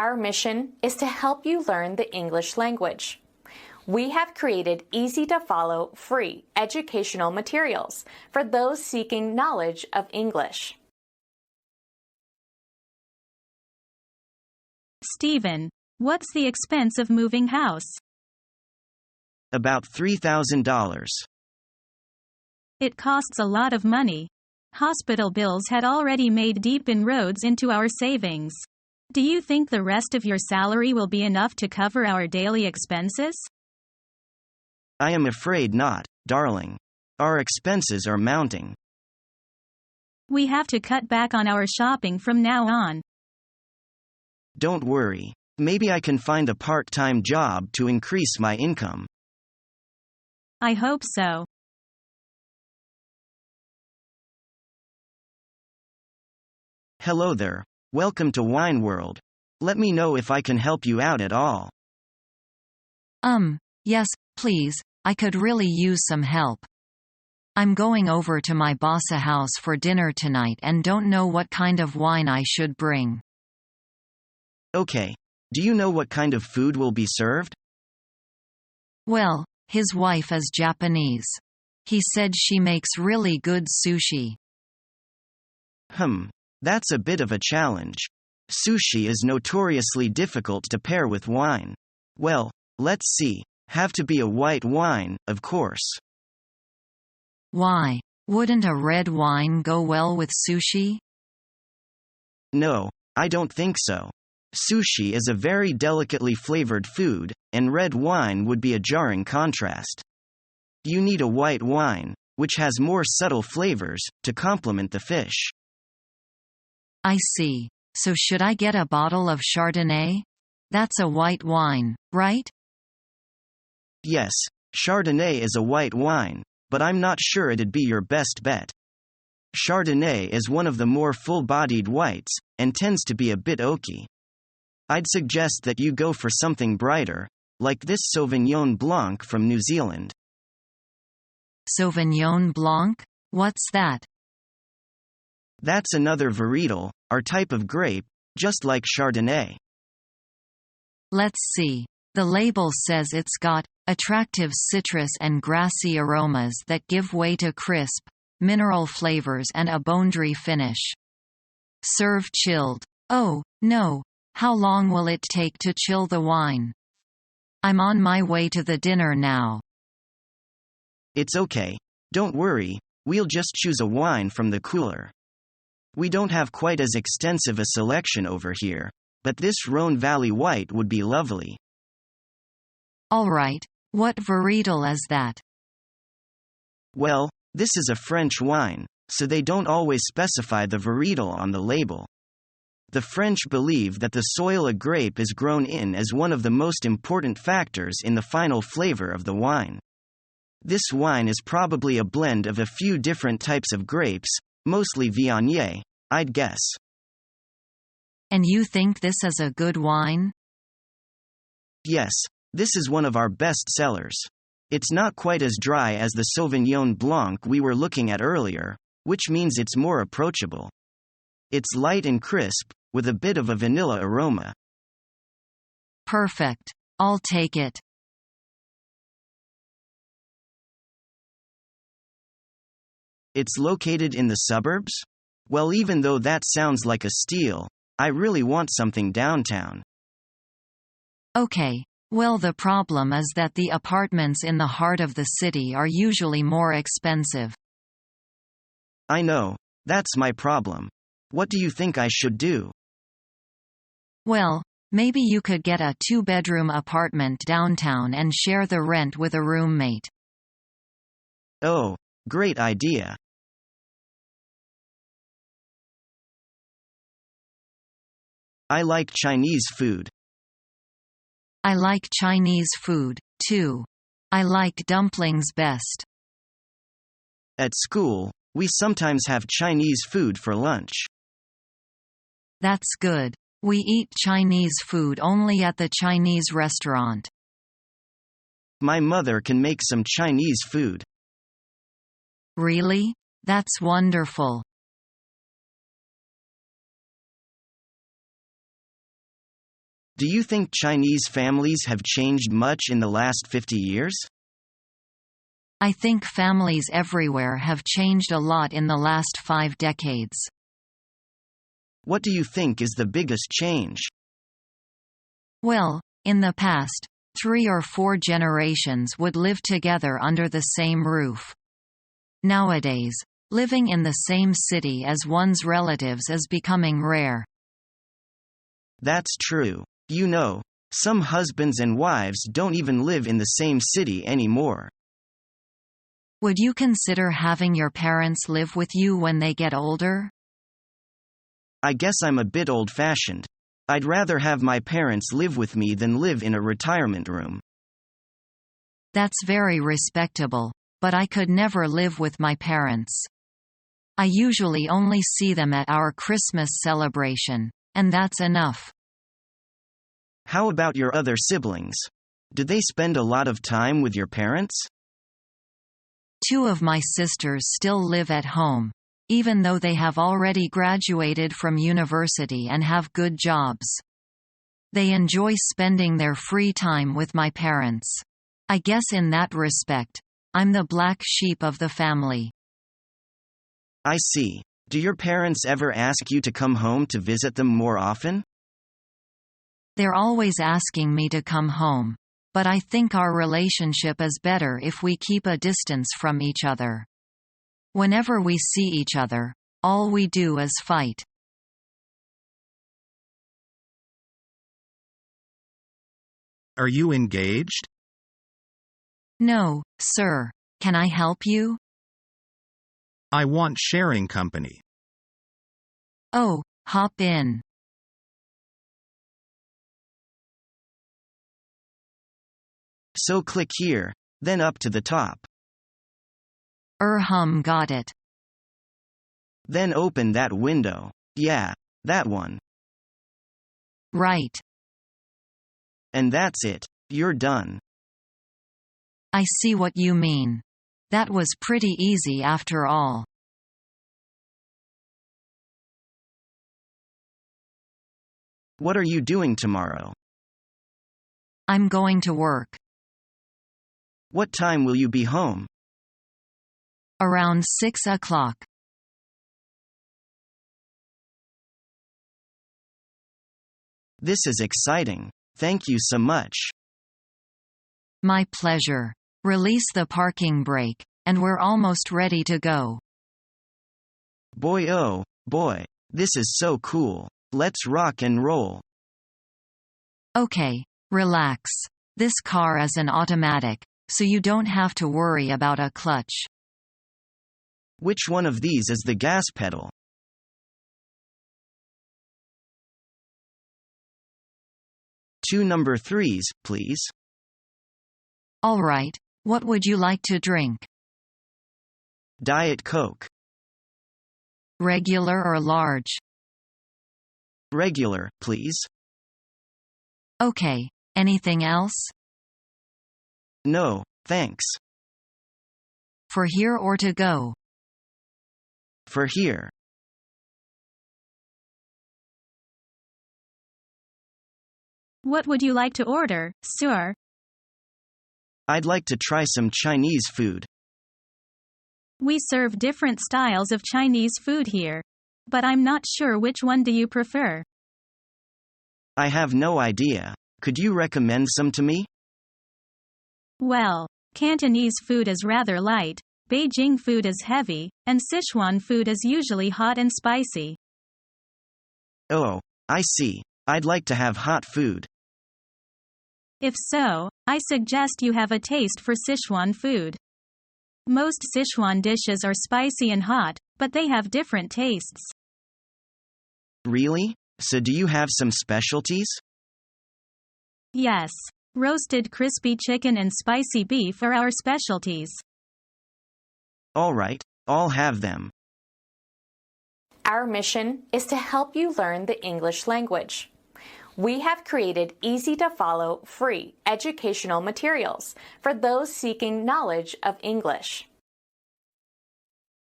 Our mission is to help you learn the English language. We have created easy-to-follow, free educational materials for those seeking knowledge of English. Stephen, what's the expense of moving house? About $3,000. It costs a lot of money. Hospital bills had already made deep inroads into our savings. Do you think the rest of your salary will be enough to cover our daily expenses? I am afraid not, darling. Our expenses are mounting. We have to cut back on our shopping from now on. Don't worry. Maybe I can find a part-time job to increase my income. I hope so. Hello there. Welcome to Wine World. Let me know if I can help you out at all. Yes, please, I could really use some help. I'm going over to my boss's house for dinner tonight and don't know what kind of wine I should bring. Okay. Do you know what kind of food will be served? Well, his wife is Japanese. He said she makes really good sushi. That's a bit of a challenge. Sushi is notoriously difficult to pair with wine. Well, let's see. Have to be a white wine, of course. Why? Wouldn't a red wine go well with sushi? No, I don't think so. Sushi is a very delicately flavored food, and red wine would be a jarring contrast. You need a white wine, which has more subtle flavors, to complement the fish. I see. So should I get a bottle of Chardonnay? That's a white wine, right? Yes, Chardonnay is a white wine, but I'm not sure it'd be your best bet. Chardonnay is one of the more full-bodied whites, and tends to be a bit oaky. I'd suggest that you go for something brighter, like this Sauvignon Blanc from New Zealand. Sauvignon Blanc? What's that? That's another varietal, our type of grape, just like Chardonnay. Let's see. The label says it's got attractive citrus and grassy aromas that give way to crisp, mineral flavors and a bone-dry finish. Serve chilled. Oh, no. How long will it take to chill the wine? I'm on my way to the dinner now. It's okay. Don't worry, we'll just choose a wine from the cooler. We don't have quite as extensive a selection over here, but this Rhone Valley White would be lovely. All right. What varietal is that? Well, this is a French wine, so they don't always specify the varietal on the label. The French believe that the soil a grape is grown in is one of the most important factors in the final flavor of the wine. This wine is probably a blend of a few different types of grapes, mostly Viognier, I'd guess. And you think this is a good wine? Yes, this is one of our best sellers. It's not quite as dry as the Sauvignon Blanc we were looking at earlier, which means it's more approachable. It's light and crisp, with a bit of a vanilla aroma. Perfect. I'll take it. It's located in the suburbs? Well, even though that sounds like a steal, I really want something downtown. Okay. Well, the problem is that the apartments in the heart of the city are usually more expensive. I know. That's my problem. What do you think I should do? Well, maybe you could get a 2-bedroom apartment downtown and share the rent with a roommate. Oh, great idea. I like Chinese food. I like Chinese food, too. I like dumplings best. At school, we sometimes have Chinese food for lunch. That's good. We eat Chinese food only at the Chinese restaurant. My mother can make some Chinese food. Really? That's wonderful. Do you think Chinese families have changed much in the last 50 years? I think families everywhere have changed a lot in the last 5 decades. What do you think is the biggest change? Well, in the past, 3 or 4 generations would live together under the same roof. Nowadays, living in the same city as one's relatives is becoming rare. That's true. You know, some husbands and wives don't even live in the same city anymore. Would you consider having your parents live with you when they get older? I guess I'm a bit old-fashioned. I'd rather have my parents live with me than live in a retirement room. That's very respectable, but I could never live with my parents. I usually only see them at our Christmas celebration, and that's enough. How about your other siblings? Do they spend a lot of time with your parents? 2 of my sisters still live at home, even though they have already graduated from university and have good jobs. They enjoy spending their free time with my parents. I guess in that respect, I'm the black sheep of the family. I see. Do your parents ever ask you to come home to visit them more often? They're always asking me to come home, but I think our relationship is better if we keep a distance from each other. Whenever we see each other, all we do is fight. Are you engaged? No, sir. Can I help you? I want sharing company. Oh, hop in. So click here, then up to the top. Got it. Then open that window. Yeah, that one. Right. And that's it. You're done. I see what you mean. That was pretty easy after all. What are you doing tomorrow? I'm going to work. What time will you be home? Around 6 o'clock. This is exciting. Thank you so much. My pleasure. Release the parking brake, and we're almost ready to go. Boy oh, boy, this is so cool. Let's rock and roll. Okay, relax. This car is an automatic, so you don't have to worry about a clutch. Which one of these is the gas pedal? Two number 3s, please. All right, what would you like to drink? Diet Coke. Regular or large? Regular, please. Okay, anything else? No, thanks. For here or to go? For here. What would you like to order, sir? I'd like to try some Chinese food. We serve different styles of Chinese food here. But I'm not sure which one do you prefer. I have no idea. Could you recommend some to me? Well, Cantonese food is rather light, Beijing food is heavy, and Sichuan food is usually hot and spicy. Oh, I see. I'd like to have hot food. If so, I suggest you have a taste for Sichuan food. Most Sichuan dishes are spicy and hot, but they have different tastes. Really? So do you have some specialties? Yes. Roasted crispy chicken and spicy beef are our specialties. All right, I'll have them. Our mission is to help you learn the English language. We have created easy-to-follow, free educational materials for those seeking knowledge of English.